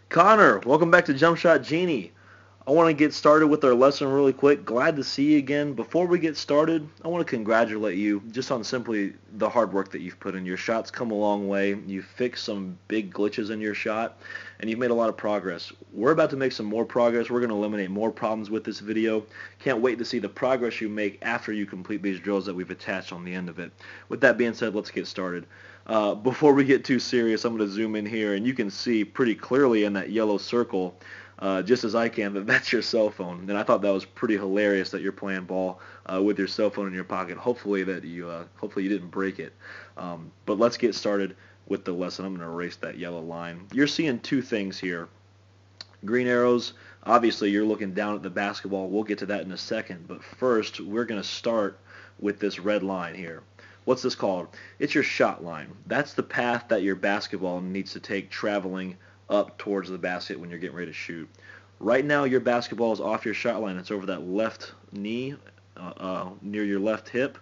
Connor, welcome back to Jump Shot Genie. I want to get started with our lesson really quick. Glad to see you again. Before we get started, I want to congratulate you just on simply the hard work that you've put in. Your shot's come a long way. You've fixed some big glitches in your shot, and you've made a lot of progress. We're about to make some more progress. We're going to eliminate more problems with this video. Can't wait to see the progress you make after you complete these drills that we've attached on the end of it. With that being said, let's get started. Before we get too serious, I'm going to zoom in here, and you can see pretty clearly in that yellow circle, just as I can, that that's your cell phone. And I thought that was pretty hilarious that you're playing ball with your cell phone in your pocket. Hopefully you didn't break it. But let's get started with the lesson. I'm going to erase that yellow line. You're seeing two things here. Green arrows, obviously you're looking down at the basketball. We'll get to that in a second. But first, we're going to start with this red line here. What's this called? It's your shot line. That's the path that your basketball needs to take traveling up towards the basket when you're getting ready to shoot. Right now your basketball is off your shot line. It's over that left knee near your left hip,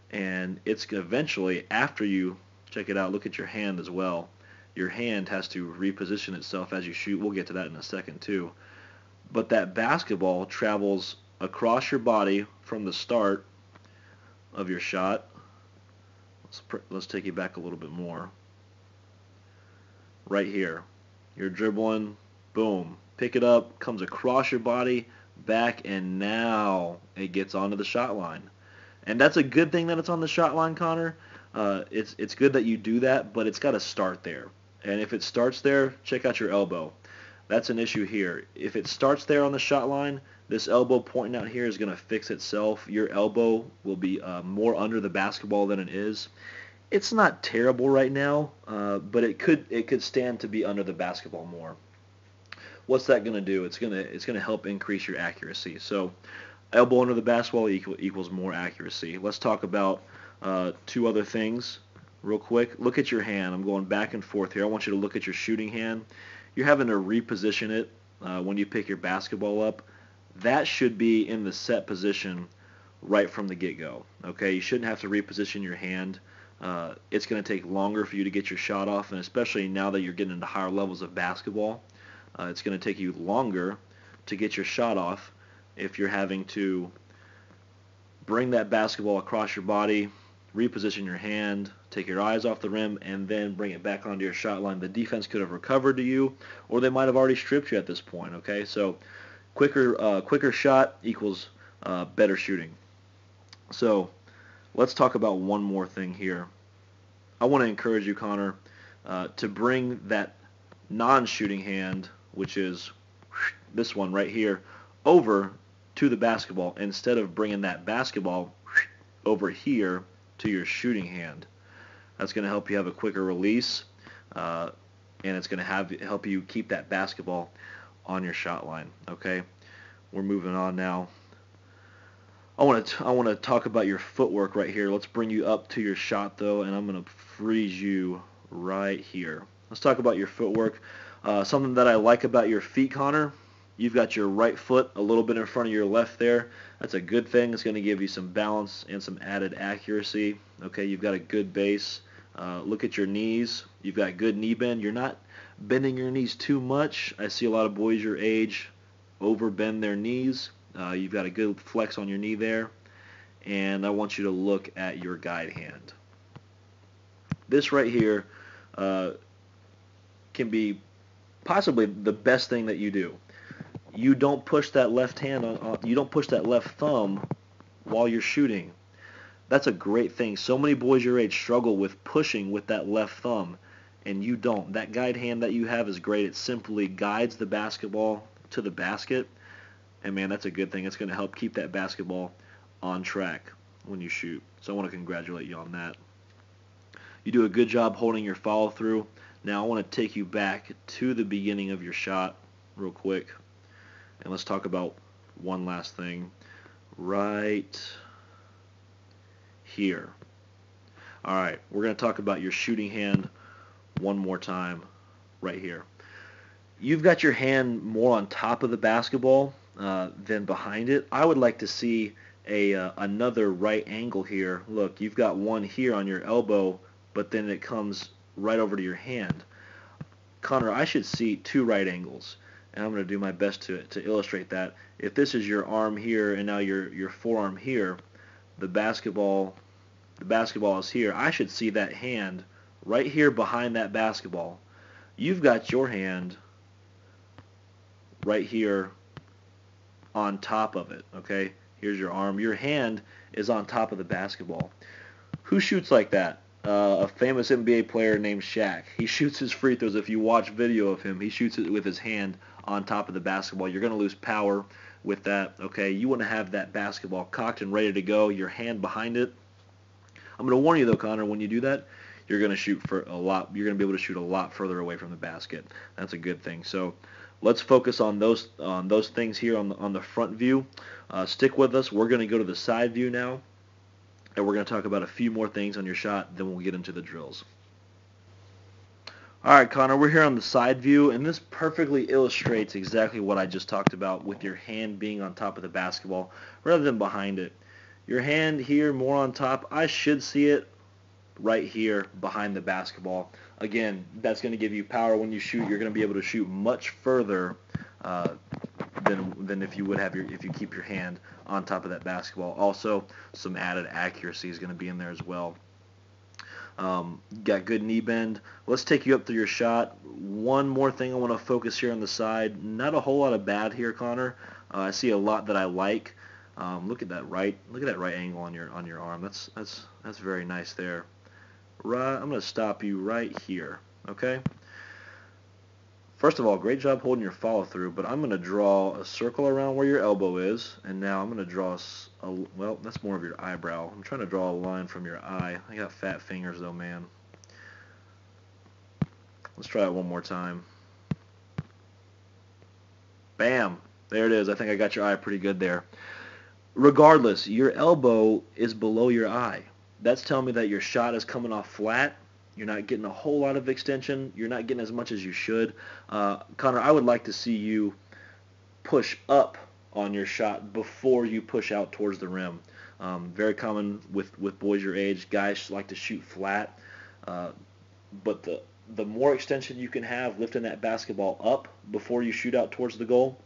and it's eventually, after you, check it out, look at your hand as well. Your hand has to reposition itself as you shoot. We'll get to that in a second too. But that basketball travels across your body from the start of your shot. Let's take you back a little bit more. Right here. You're dribbling, boom. Pick it up, comes across your body, back, and now it gets onto the shot line. And that's a good thing that it's on the shot line, Connor. It's good that you do that, but it's got to start there. And if it starts there, check out your elbow. That's an issue here. If it starts there on the shot line, this elbow pointing out here is going to fix itself. Your elbow will be more under the basketball than it is. It's not terrible right now, but it could stand to be under the basketball more. What's that going to do? It's going to help increase your accuracy. So elbow under the basketball equals more accuracy. Let's talk about two other things real quick. Look at your hand. I'm going back and forth here. I want you to look at your shooting hand. You're having to reposition it when you pick your basketball up. That should be in the set position right from the get-go. Okay, you shouldn't have to reposition your hand. It's going to take longer for you to get your shot off, and especially now that you're getting into higher levels of basketball, it's going to take you longer to get your shot off if you're having to bring that basketball across your body, reposition your hand, take your eyes off the rim, and then bring it back onto your shot line. The defense could have recovered to you, or they might have already stripped you at this point. Okay, so quicker shot equals better shooting. So let's talk about one more thing here. I want to encourage you, Connor, to bring that non-shooting hand, which is this one right here, over to the basketball instead of bringing that basketball over here to your shooting hand. That's going to help you have a quicker release, and it's going to help you keep that basketball on your shot line. Okay, we're moving on now. I want to talk about your footwork right here. Let's bring you up to your shot though, and I'm going to freeze you right here. Let's talk about your footwork. Something that I like about your feet, Connor. You've got your right foot a little bit in front of your left there. That's a good thing. It's going to give you some balance and some added accuracy. Okay, you've got a good base. Look at your knees. You've got good knee bend. You're not bending your knees too much. I see a lot of boys your age overbend their knees. You've got a good flex on your knee there. And I want you to look at your guide hand. This right here can be possibly the best thing that you do. You don't push that left hand you don't push that left thumb while you're shooting. That's a great thing. So many boys your age struggle with pushing with that left thumb, and you don't. That guide hand that you have is great. It simply guides the basketball to the basket, and man, that's a good thing. It's going to help keep that basketball on track when you shoot. So I want to congratulate you on that. You do a good job holding your follow through. Now I want to take you back to the beginning of your shot real quick, and let's talk about one last thing right here. All right, we're going to talk about your shooting hand one more time right here. You've got your hand more on top of the basketball than behind it. I would like to see another right angle here. Look, you've got one here on your elbow, but then it comes right over to your hand. Connor, I should see 2 right angles, and I'm going to do my best to illustrate that. If this is your arm here and now your forearm here, the basketball is here. I should see that hand right here behind that basketball. You've got your hand right here on top of it, okay? Here's your arm. Your hand is on top of the basketball. Who shoots like that? A famous NBA player named Shaq. He shoots his free throws. If you watch video of him, he shoots it with his hand on top of the basketball. You're going to lose power with that, okay? You want to have that basketball cocked and ready to go, your hand behind it. I'm going to warn you, though, Connor, when you do that, you're going to shoot for a lot. You're going to be able to shoot a lot further away from the basket. That's a good thing. So let's focus on those things here on the front view. Stick with us. We're going to go to the side view now, and we're going to talk about a few more things on your shot, then we'll get into the drills. All right, Connor, we're here on the side view, and this perfectly illustrates exactly what I just talked about with your hand being on top of the basketball rather than behind it. Your hand here more on top, I should see it right here behind the basketball. Again, that's going to give you power when you shoot. You're going to be able to shoot much further than if you would have if you keep your hand on top of that basketball. Also, some added accuracy is going to be in there as well. Got good knee bend. Let's take you up through your shot. One more thing I want to focus here on the side. Not a whole lot of bad here, Connor. I see a lot that I like. Look at that right angle on your arm. That's very nice there. Right, I'm going to stop you right here. Okay. First of all, great job holding your follow through, but I'm going to draw a circle around where your elbow is, and now I'm going to draw well, that's more of your eyebrow. I'm trying to draw a line from your eye. I got fat fingers though, man. Let's try it one more time. Bam! There it is. I think I got your eye pretty good there. Regardless, your elbow is below your eye. That's telling me that your shot is coming off flat. You're not getting a whole lot of extension. You're not getting as much as you should. Connor, I would like to see you push up on your shot before you push out towards the rim. Very common with boys your age. Guys like to shoot flat. But the more extension you can have lifting that basketball up before you shoot out towards the goal,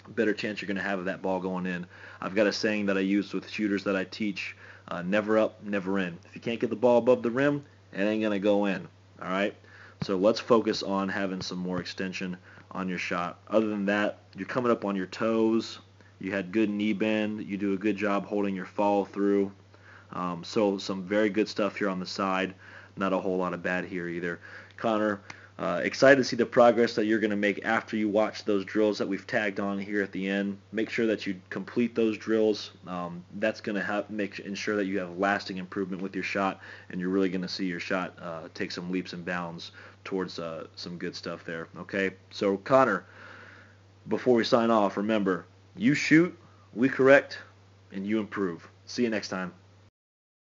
better chance you're going to have of that ball going in. I've got a saying that I use with shooters that I teach, never up, never in. If you can't get the ball above the rim, it ain't going to go in. All right? So let's focus on having some more extension on your shot. Other than that, you're coming up on your toes. You had good knee bend. You do a good job holding your follow through. So some very good stuff here on the side. Not a whole lot of bad here either. Connor, excited to see the progress that you're going to make after you watch those drills that we've tagged on here at the end. Make sure that you complete those drills. That's going to ensure that you have lasting improvement with your shot, and you're really going to see your shot take some leaps and bounds towards some good stuff there. Okay, so Connor, before we sign off, remember, you shoot, we correct, and you improve. See you next time.